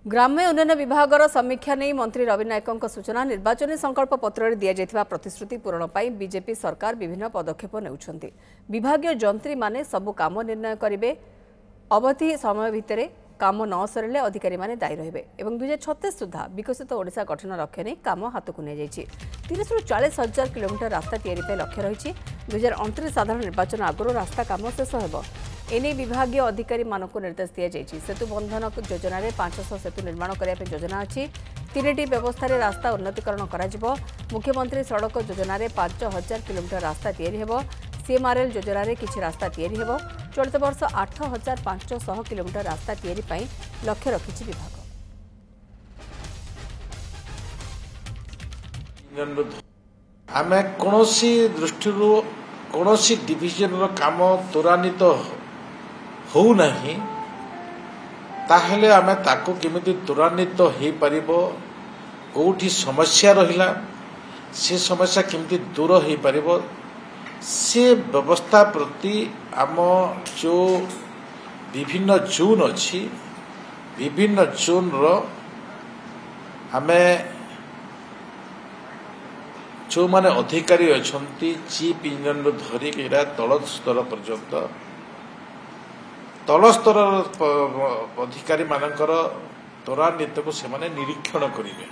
ग्राम्य उन्नयन विभाग समीक्षा नहीं मंत्री रवि नायक सूचना निर्वाचन संकल्प पत्र दि जाइथिबा प्रतिश्रुति पूरण पर बीजेपी सरकार विभिन्न पदक्षेप नेउछन्ति। विभागीय जंत्री माने सबु काम निर्णय करेंगे। अवधि समय भितर काम न सरले अधिकारी माने दायी रहिबे एवं 2036 सुधा विकसित ओडिशा गठन लक्ष्य नहीं काम हाथ को नहीं 30 ରୁ 40 हजार किलोमीटर रास्ता तैयारी पे लक्ष्य रही। 2029 साधारण निर्वाचन आगुरी रास्ता काम शेष हो एने विभागीय अधिकारी मानक निर्देश दि जाइछि। सेतु बंधन योजना रे 500 सेतु निर्माण करने योजना अच्छी। 3टी व्यवस्था रे रास्ता उन्नतीकरण करा। मुख्यमंत्री सड़क योजना रे 5000 किलोमीटर रास्ता तैयारी हेबो। सीएमआरएल योजना रे किछि रास्ता तैयारी हेबो। चलित वर्ष 8500 किलोमीटर रास्ता तैयारी पई लक्ष्य रखिछि विभाग। आमे कोनोसी दृष्टिरु कोनोसी डिविजन रो काम त्वरान्वित हो नहीं ताहले आमे ताको केमिति त्वरान्वित हो परिबो कोठी समस्या रहिला से समस्या केमिति दूर हो परिबो से व्यवस्था प्रति आम जो विभिन्न जोन अच्छी विभिन्न जोन रो आमे जो माने अधिकारी अछंती चीफ इंजीनियर धरिक तल स्तर पर्यंत तल स्तर अधिकारी मानकर त्वरान्वित को से निरीक्षण करेंगे।